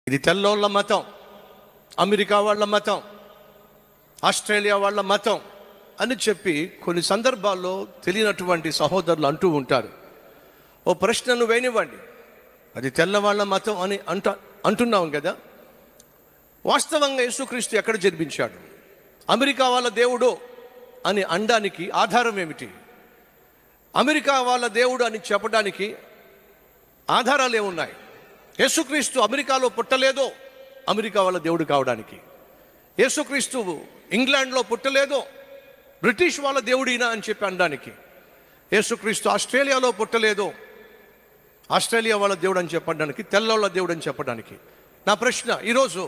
ఇది తెల్లోళ్ళ మతం, అమెరికా వాళ్ళ మతం, ఆస్ట్రేలియా వాళ్ళ మతం అని చెప్పి కొన్ని సందర్భాల్లో తెలియనటువంటి సహోదరులు అంటూ ఉంటారు. ఓ ప్రశ్నను వేయనివ్వండి, అది తెల్లవాళ్ళ మతం అని అంటున్నాం కదా. వాస్తవంగా యేసుక్రీస్తు ఎక్కడ జన్మించాడు? అమెరికా వాళ్ళ దేవుడు అని అనడానికి ఆధారం ఏమిటి? అమెరికా వాళ్ళ దేవుడు అని చెప్పడానికి ఆధారాలు ఏమున్నాయి? యేసుక్రీస్తు అమెరికాలో పుట్టలేదో అమెరికా వాళ్ళ దేవుడు కావడానికి. యేసుక్రీస్తు ఇంగ్లాండ్లో పుట్టలేదో బ్రిటిష్ వాళ్ళ దేవుడినా అని చెప్పి అనడానికి. యేసుక్రీస్తు ఆస్ట్రేలియాలో పుట్టలేదో ఆస్ట్రేలియా వాళ్ళ దేవుడు అని చెప్పడానికి, తెల్లవాళ్ళ దేవుడు అని చెప్పడానికి. నా ప్రశ్న ఈరోజు,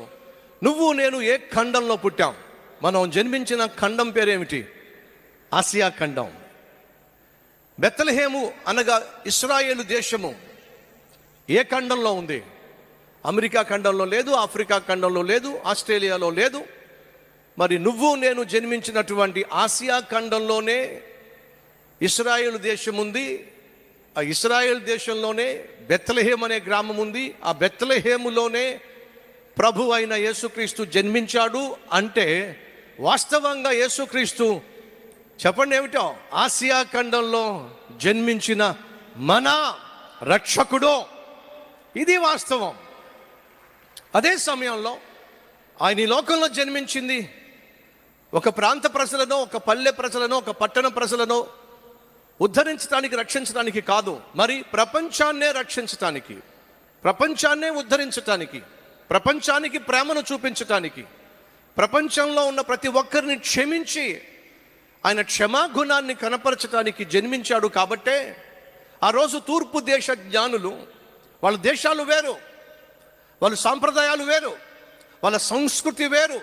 నువ్వు నేను ఏ ఖండంలో పుట్టాం? మనం జన్మించిన ఖండం పేరేమిటి? ఆసియా ఖండం. బెత్లెహేము అనగా ఇశ్రాయేలు దేశము ఏ ఖండంలో ఉంది? అమెరికా ఖండంలో లేదు, ఆఫ్రికా ఖండంలో లేదు, ఆస్ట్రేలియాలో లేదు. మరి నువ్వు నేను జన్మించినటువంటి ఆసియా ఖండంలోనే ఇశ్రాయేలు దేశం ఉంది. ఆ ఇశ్రాయేల్ దేశంలోనే బెత్లెహేం అనే గ్రామం ఉంది. ఆ బెత్లెహేములోనే ప్రభు అయిన యేసుక్రీస్తు జన్మించాడు. అంటే వాస్తవంగా యేసుక్రీస్తు చెప్పండి ఏమిటో, ఆసియా ఖండంలో జన్మించిన మన రక్షకుడు. ఇది వాస్తవం. అదే సమయంలో ఆయన ఈ లోకంలో జన్మించింది ఒక ప్రాంత ప్రజలను, ఒక పల్లె ప్రజలను, ఒక పట్టణ ప్రజలను ఉద్ధరించడానికి, రక్షించడానికి కాదు, మరి ప్రపంచాన్నే రక్షించటానికి, ప్రపంచాన్నే ఉద్ధరించటానికి, ప్రపంచానికి ప్రేమను చూపించటానికి, ప్రపంచంలో ఉన్న ప్రతి ఒక్కరిని క్షమించి ఆయన క్షమాగుణాన్ని కనపరచడానికి జన్మించాడు. కాబట్టే ఆ రోజు తూర్పు దేశ జ్ఞానులు, వాళ్ళ దేశాలు వేరు, వాళ్ళ సాంప్రదాయాలు వేరు, వాళ్ళ సంస్కృతి వేరు,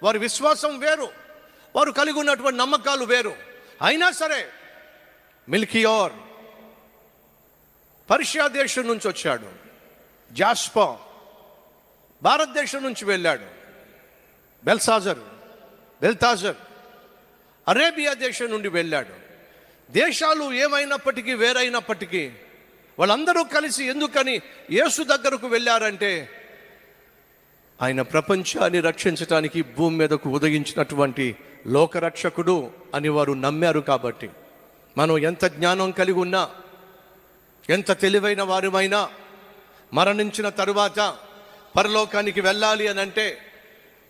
వారి విశ్వాసం వేరు, వారు కలిగి ఉన్నటువంటి నమ్మకాలు వేరు. అయినా సరే మిల్కియోర్ పర్షియా దేశం నుంచి వచ్చాడు, జాస్పా భారతదేశం నుంచి వెళ్ళాడు, బెల్తాజర్ అరేబియా దేశం నుండి వెళ్ళాడు. దేశాలు ఏమైనప్పటికీ, వేరైనప్పటికీ వాళ్ళందరూ కలిసి ఎందుకని యేసు దగ్గరకు వెళ్ళారంటే, ఆయన ప్రపంచాన్ని రక్షించడానికి భూమి మీదకు ఉదయించినటువంటి లోకరక్షకుడు అని వారు నమ్మారు. కాబట్టి మనం ఎంత జ్ఞానం కలిగి ఉన్నా, ఎంత తెలివైన వారిమైనా, మరణించిన తరువాత పరలోకానికి వెళ్ళాలి అని అంటే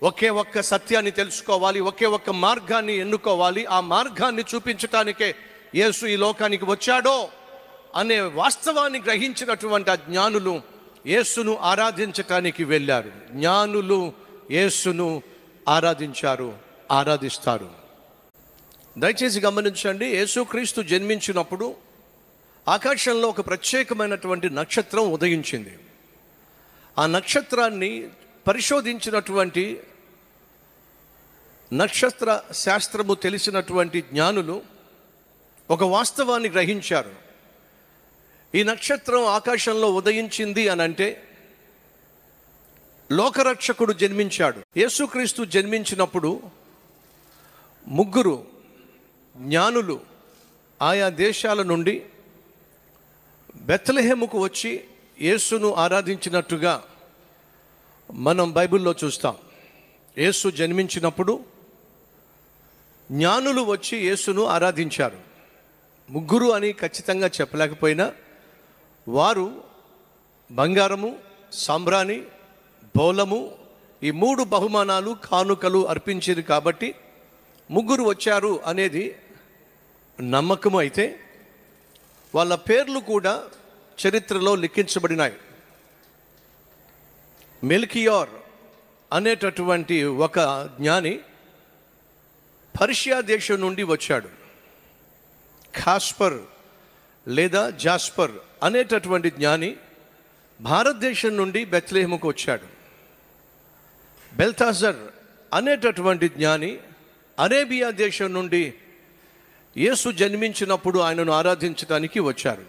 ఒకే ఒక్క సత్యాన్ని తెలుసుకోవాలి, ఒకే ఒక్క మార్గాన్ని ఎన్నుకోవాలి. ఆ మార్గాన్ని చూపించటానికే యేసు ఈ లోకానికి వచ్చాడో అనే వాస్తవాన్ని గ్రహించినటువంటి ఆ జ్ఞానులు యేసును ఆరాధించటానికి వెళ్ళారు. జ్ఞానులు యేసును ఆరాధించారు, ఆరాధిస్తారు. దయచేసి గమనించండి, యేసుక్రీస్తు జన్మించినప్పుడు ఆకాశంలో ఒక ప్రత్యేకమైనటువంటి నక్షత్రం ఉదయించింది. ఆ నక్షత్రాన్ని పరిశోధించినటువంటి, నక్షత్ర శాస్త్రము తెలిసినటువంటి జ్ఞానులు ఒక వాస్తవాన్ని గ్రహించారు. ఈ నక్షత్రం ఆకాశంలో ఉదయించింది అని అంటే లోకరక్షకుడు జన్మించాడు. యేసుక్రీస్తు జన్మించినప్పుడు ముగ్గురు జ్ఞానులు ఆయా దేశాల నుండి బెత్లెహేముకు వచ్చి యేసును ఆరాధించినట్టుగా మనం బైబిల్లో చూస్తాం. యేసు జన్మించినప్పుడు జ్ఞానులు వచ్చి యేసును ఆరాధించారు. ముగ్గురు అని ఖచ్చితంగా చెప్పలేకపోయినా వారు బంగారము, సాంబ్రాణి, బౌలము, ఈ 3 బహుమానాలు, కానుకలు అర్పించారు. కాబట్టి ముగ్గురు వచ్చారు అనేది నమ్మకం. అయితే వాళ్ళ పేర్లు కూడా చరిత్రలో లిఖించబడినాయి. మిల్కియోర్ అనేటటువంటి ఒక జ్ఞాని పర్షియా దేశం నుండి వచ్చాడు. ఖాస్పర్ లేదా జాస్పర్ అనేటటువంటి జ్ఞాని భారతదేశం నుండి బెత్లెహేముకు వచ్చాడు. బెల్తాజర్ అనేటటువంటి జ్ఞాని అరేబియా దేశం నుండి యేసు జన్మించినప్పుడు ఆయనను ఆరాధించడానికి వచ్చారు.